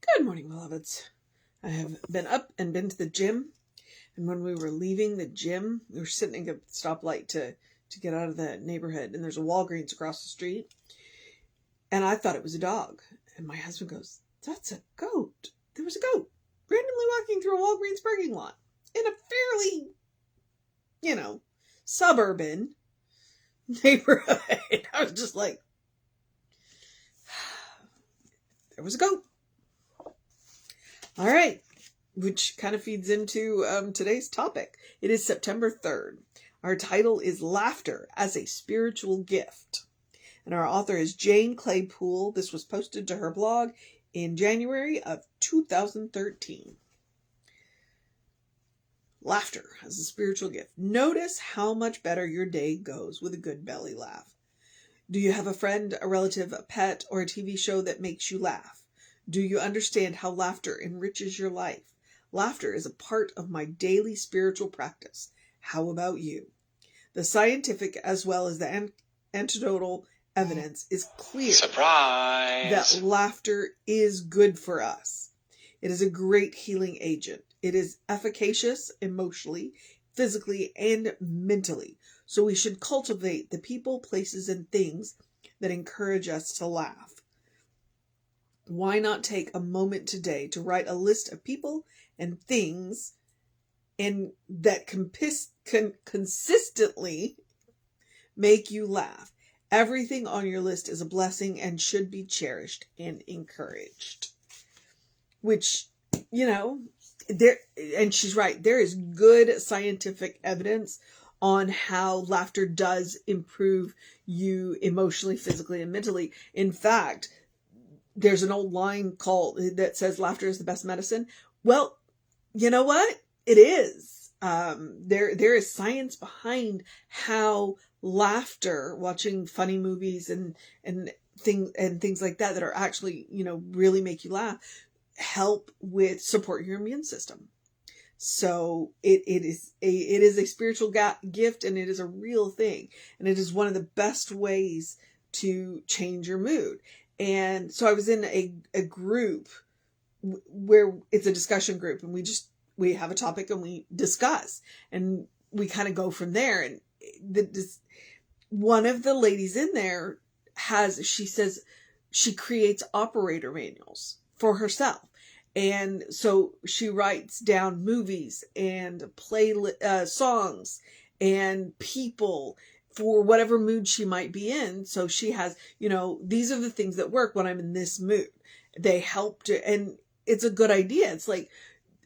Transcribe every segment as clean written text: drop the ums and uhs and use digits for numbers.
Good morning, beloveds. I have been up and been to the gym, and when we were leaving the gym, we were sitting at a stoplight to get out of the neighborhood, and there's a Walgreens across the street, and I thought it was a dog, and my husband goes, "That's a goat." There was a goat randomly walking through a Walgreens parking lot in a fairly, suburban neighborhood. I was just like, there was a goat. All right, which kind of feeds into today's topic. It is September 3rd. Our title is Laughter as a Spiritual Gift. And our author is Jane Claypool. This was posted to her blog in January of 2013. Laughter as a spiritual gift. Notice how much better your day goes with a good belly laugh. Do you have a friend, a relative, a pet, or a TV show that makes you laugh? Do you understand how laughter enriches your life? Laughter is a part of my daily spiritual practice. How about you? The scientific as well as the anecdotal evidence is clear that laughter is good for us. It is a great healing agent. It is efficacious emotionally, physically, and mentally. So we should cultivate the people, places, and things that encourage us to laugh. Why not take a moment today to write a list of people and things and that consistently make you laugh? Everything on your list is a blessing and should be cherished and encouraged. Which, and she's right, there is good scientific evidence on how laughter does improve you emotionally, physically, and mentally. In fact, there's an old line that says laughter is the best medicine. Well, you know what? It is. There is science behind how laughter, watching funny movies and things like that are actually, really make you laugh, help with support your immune system. So it is a spiritual gift, and it is a real thing, and it is one of the best ways to change your mood. And so I was in a group where it's a discussion group, and we have a topic and we discuss, and we kind of go from there. And one of the ladies in there she says she creates operator manuals for herself. And so she writes down movies and songs and people for whatever mood she might be in. So she has, these are the things that work when I'm in this mood. They help and it's a good idea. It's like,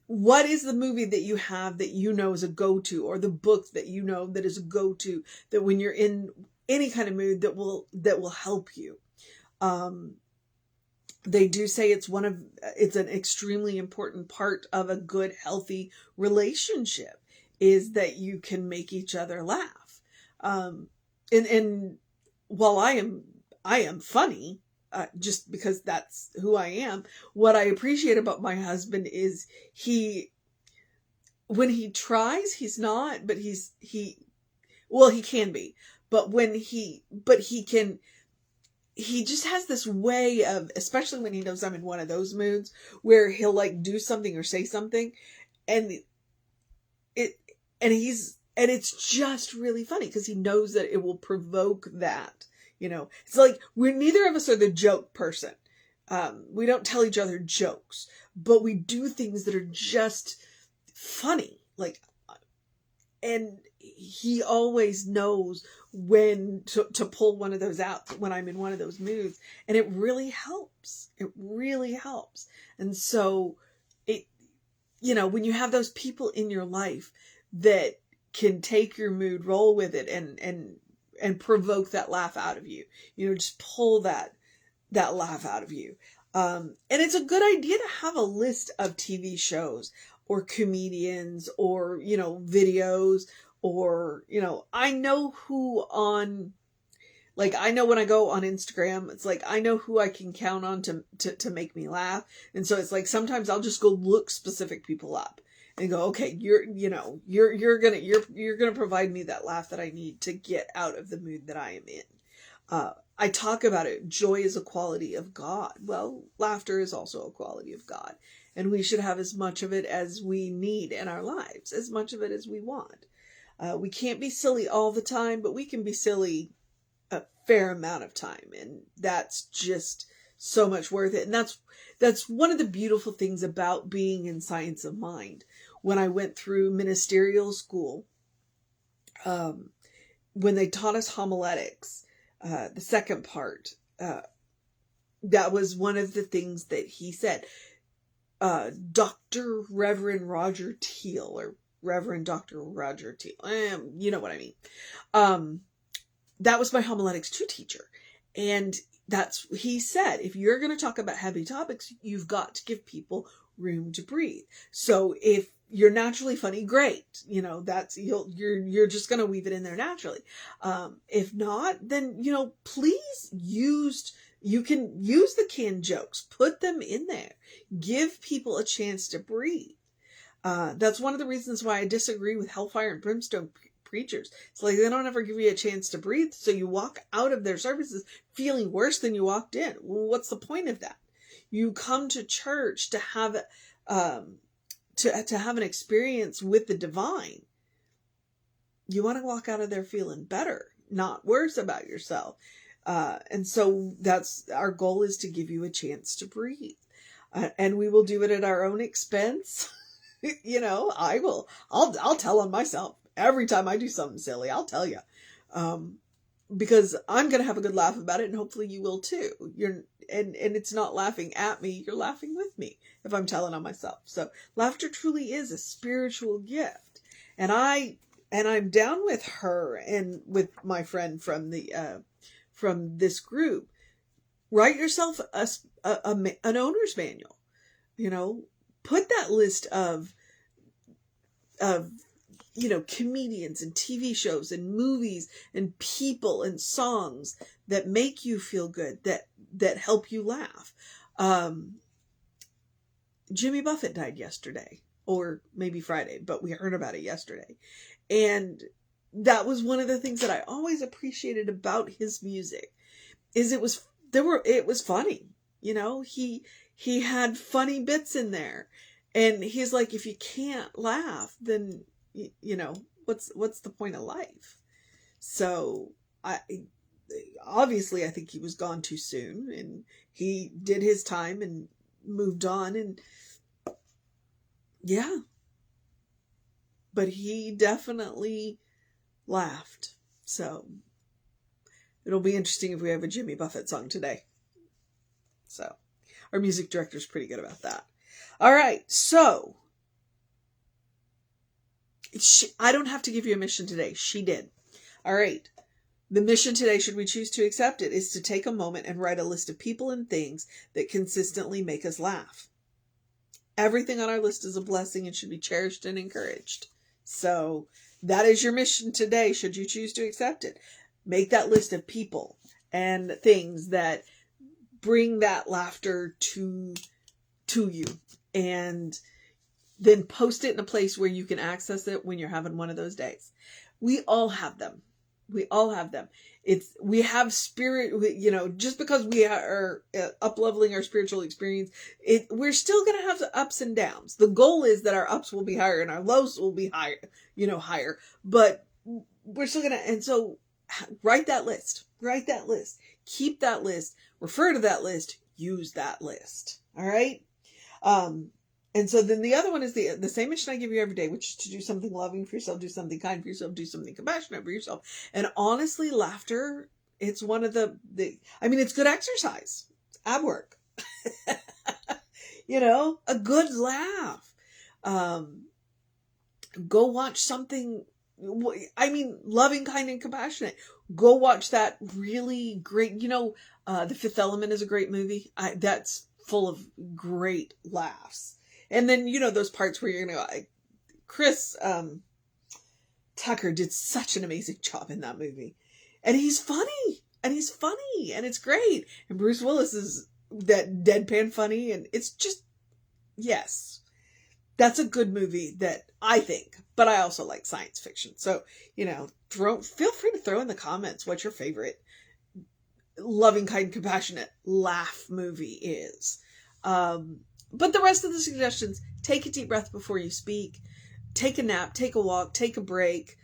what is the movie that you have that is a go-to, or the book that that is a go-to, that when you're in any kind of mood that will help you? They do say it's an extremely important part of a good, healthy relationship is that you can make each other laugh. And while I am funny, just because that's who I am, what I appreciate about my husband is when he tries, he's not, but he can be, he just has this way of, especially when he knows I'm in one of those moods, where he'll like do something or say something, and it's just really funny because he knows that it will provoke that. It's like neither of us are the joke person. We don't tell each other jokes, but we do things that are just funny. And he always knows when to pull one of those out when I'm in one of those moods. And it really helps. It really helps. And so when you have those people in your life that can take your mood, roll with it, and provoke that laugh out of you, just pull that laugh out of you. And it's a good idea to have a list of TV shows or comedians or, videos, or, I know who I know when I go on Instagram, it's like, I know who I can count on to make me laugh. And so it's like, sometimes I'll just go look specific people up and go, okay, you're gonna provide me that laugh that I need to get out of the mood that I am in. I talk about it. Joy is a quality of God. Well, laughter is also a quality of God. And we should have as much of it as we need in our lives, as much of it as we want. We can't be silly all the time, but we can be silly a fair amount of time. And that's just so much worth it. And that's one of the beautiful things about being in Science of Mind. When I went through ministerial school, when they taught us homiletics, the second part, that was one of the things that he said. Dr. Reverend Roger Teal, or Reverend Dr. Roger Teal, you know what I mean. That was my homiletics 2 teacher. And he said, if you're going to talk about heavy topics, you've got to give people room to breathe. So if you're naturally funny, great. You're just going to weave it in there naturally. If not, then, please you can use the canned jokes, put them in there, give people a chance to breathe. That's one of the reasons why I disagree with hellfire and brimstone preachers. It's like they don't ever give you a chance to breathe, so you walk out of their services feeling worse than you walked in. Well, what's the point of that? You come to church to have to have an experience with the divine. You want to walk out of there feeling better, not worse about yourself. And so that's our goal, is to give you a chance to breathe. And we will do it at our own expense. I'll tell on myself every time I do something silly. I'll tell you, because I'm going to have a good laugh about it, and hopefully you will too. And it's not laughing at me. You're laughing with me if I'm telling on myself. So laughter truly is a spiritual gift. And I'm down with her and with my friend from this group. Write yourself an owner's manual. Put that list of comedians and TV shows and movies and people and songs that make you feel good, that help you laugh. Jimmy Buffett died yesterday, or maybe Friday, but we heard about it yesterday. And that was one of the things that I always appreciated about his music, is it was funny. He had funny bits in there. And he's like, if you can't laugh, then what's the point of life? So I think he was gone too soon, and he did his time and moved on, and yeah, but he definitely laughed. So it'll be interesting if we have a Jimmy Buffett song today. So our music director's pretty good about that. All right, so I don't have to give you a mission today. She did. All right. The mission today, should we choose to accept it, is to take a moment and write a list of people and things that consistently make us laugh. Everything on our list is a blessing and should be cherished and encouraged. So that is your mission today, should you choose to accept it. Make that list of people and things that bring that laughter to you, and then post it in a place where you can access it when you're having one of those days. We all have them. We have spirit, just because we are up-leveling our spiritual experience, we're still going to have the ups and downs. The goal is that our ups will be higher and our lows will be higher, but we're still going to, and so write that list, keep that list, refer to that list, use that list. All right. And so then the other one is the same mission I give you every day, which is to do something loving for yourself, do something kind for yourself, do something compassionate for yourself. And honestly, laughter, it's one of it's good exercise. It's ab work. A good laugh. Go watch something, loving, kind, and compassionate. Go watch that really great, The Fifth Element is a great movie. That's full of great laughs. And then, those parts where you're going to go, Chris Tucker did such an amazing job in that movie. And he's funny. And it's great. And Bruce Willis is that deadpan funny. And it's just, yes, that's a good movie that I think. But I also like science fiction. So, feel free to throw in the comments what's your favorite loving, kind, compassionate laugh movie is. But the rest of the suggestions, take a deep breath before you speak, take a nap, take a walk, take a break,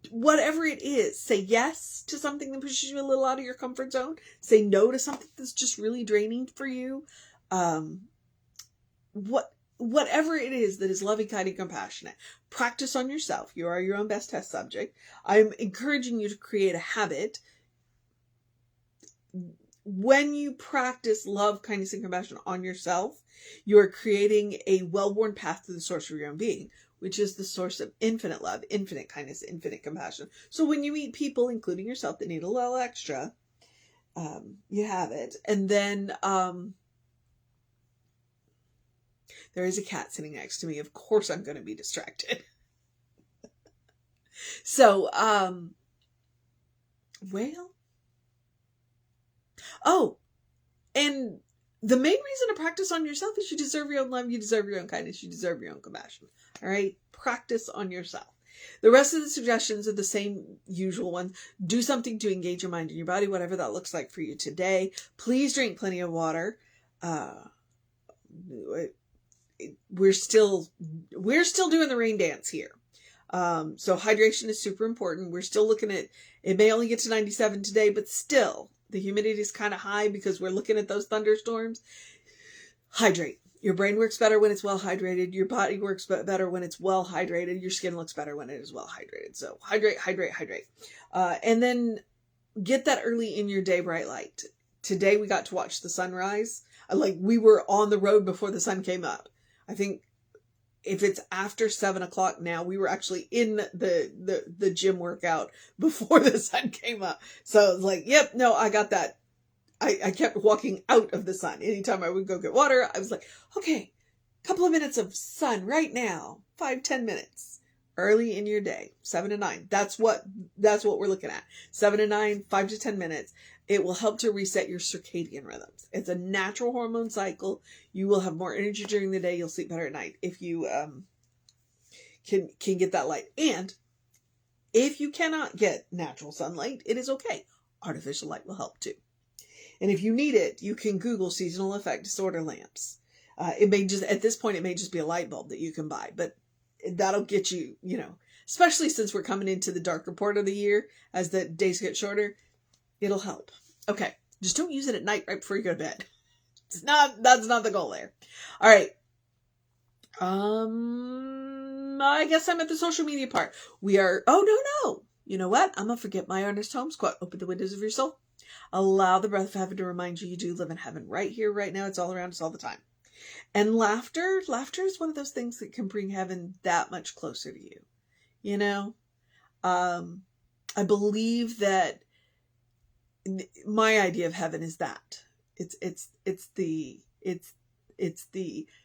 whatever it is. Say yes to something that pushes you a little out of your comfort zone. Say no to something that's just really draining for you. Whatever it is that is loving, kind, and compassionate, practice on yourself. You are your own best test subject. I'm encouraging you to create a habit. When you practice love, kindness, and compassion on yourself, you are creating a well-worn path to the source of your own being, which is the source of infinite love, infinite kindness, infinite compassion. So when you meet people, including yourself, that need a little extra, you have it. And then there is a cat sitting next to me. Of course I'm going to be distracted. So, and the main reason to practice on yourself is you deserve your own love, you deserve your own kindness, you deserve your own compassion. All right? Practice on yourself. The rest of the suggestions are the same usual ones. Do something to engage your mind and your body, whatever that looks like for you today. Please drink plenty of water. We're still doing the rain dance here. So hydration is super important. We're still looking at, it may only get to 97 today, but still the humidity is kind of high because we're looking at those thunderstorms. Hydrate. Your brain works better when it's well hydrated. Your body works better when it's well hydrated. Your skin looks better when it is well hydrated. So hydrate. And then get that early in your day bright light. Today we got to watch the sunrise. We were on the road before the sun came up. I think if it's after 7 o'clock now, we were actually in the gym workout before the sun came up. So I was like, yep, no, I got that. I kept walking out of the sun. Anytime I would go get water, I was like, okay, couple of minutes of sun right now, 5-10 minutes early in your day, 7 to 9. That's what we're looking at. 7 to 9, 5 to 10 minutes. It will help to reset your circadian rhythms. It's a natural hormone cycle. You will have more energy during the day. You'll sleep better at night if you can get that light. And if you cannot get natural sunlight, it is okay. Artificial light will help too. And if you need it, you can Google seasonal effect disorder lamps. It may just, at this point, it may just be a light bulb that you can buy, but that'll get you, especially since we're coming into the darker part of the year as the days get shorter, it'll help. Okay. Just don't use it at night right before you go to bed. That's not the goal there. All right. I guess I'm at the social media part. No. You know what? I'm going to forget my Ernest Holmes quote. Open the windows of your soul. Allow the breath of heaven to remind you do live in heaven right here, right now. It's all around us all the time. And laughter is one of those things that can bring heaven that much closer to you. I believe that my idea of heaven is that it's the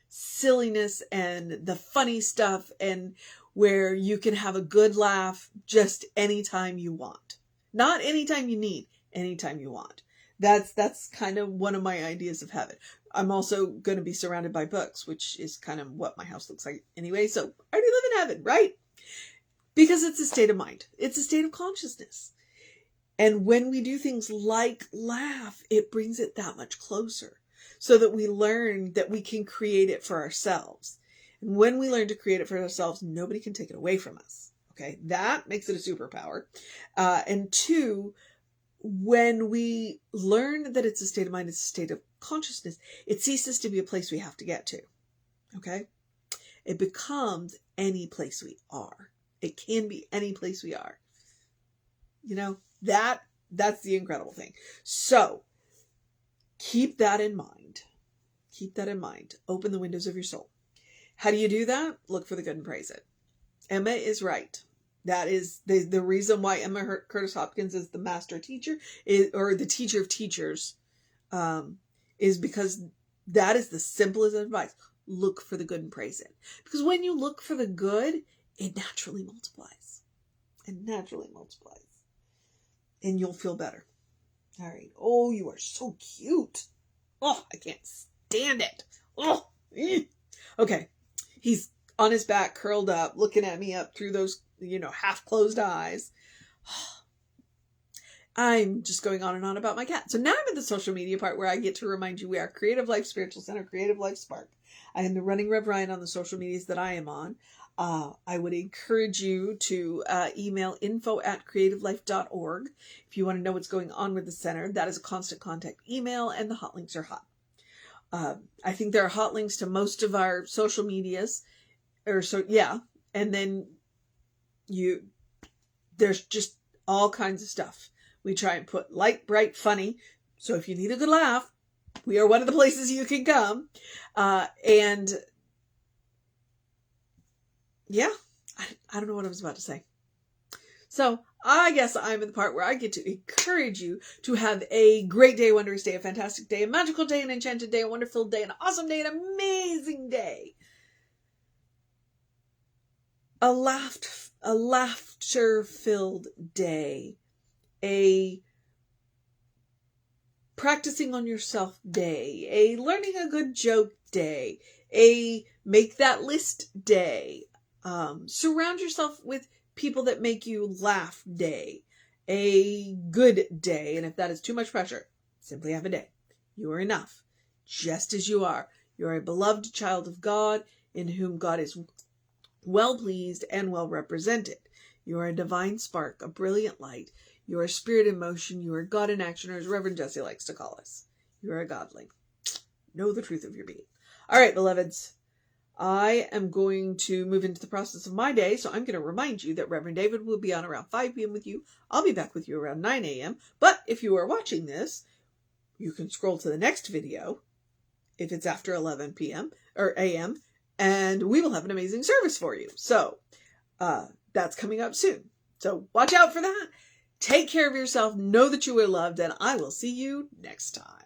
silliness and the funny stuff, and where you can have a good laugh just anytime you want, not anytime you need, anytime you want. That's kind of one of my ideas of heaven. I'm also going to be surrounded by books, which is kind of what my house looks like anyway. So I already live in heaven, right? Because it's a state of mind. It's a state of consciousness. And when we do things like laugh, it brings it that much closer, so that we learn that we can create it for ourselves. And when we learn to create it for ourselves, nobody can take it away from us. Okay. That makes it a superpower. And two, when we learn that it's a state of mind, it's a state of consciousness, it ceases to be a place we have to get to. Okay. It becomes any place we are. It can be any place we are. That's the incredible thing. So keep that in mind. Keep that in mind. Open the windows of your soul. How do you do that? Look for the good and praise it. Emma is right. That is the reason why Emma Curtis Hopkins is the master teacher, or the teacher of teachers, is because that is the simplest advice. Look for the good and praise it. Because when you look for the good, it naturally multiplies. And you'll feel better. All right. Oh, you are so cute. Oh, I can't stand it. Oh, okay. He's on his back, curled up, looking at me up through those, half closed eyes. I'm just going on and on about my cat. So now I'm at the social media part where I get to remind you we are Creative Life Spiritual Center, Creative Life Spark. I am the running Rev Ryan on the social medias that I am on. I would encourage you to email info@creativelife.org if you want to know what's going on with the center. That is a constant contact email, and the hot links are hot. I think there are hot links to most of our social medias, and then there's just all kinds of stuff. We try and put light, bright, funny. So if you need a good laugh, we are one of the places you can come. I don't know what I was about to say. So I guess I'm in the part where I get to encourage you to have a great day, a wondrous day, a fantastic day, a magical day, an enchanted day, a wonderful day, an awesome day, an amazing day. A laughter-filled day. A practicing on yourself day. A learning a good joke day. A make that list day. Surround yourself with people that make you laugh day. A good day. And if that is too much pressure, simply have a day. You are enough, just as you are. You are a beloved child of God in whom God is well pleased and well represented. You are a divine spark, a brilliant light. You are a spirit in motion. You are God in action, or as Reverend Jesse likes to call us. You are a godling. Know the truth of your being. All right, beloveds. I am going to move into the process of my day, so I'm going to remind you that Reverend David will be on around 5 p.m. with you. I'll be back with you around 9 a.m. But if you are watching this, you can scroll to the next video if it's after 11 p.m. or a.m., and we will have an amazing service for you. So that's coming up soon. So watch out for that. Take care of yourself. Know that you are loved, and I will see you next time.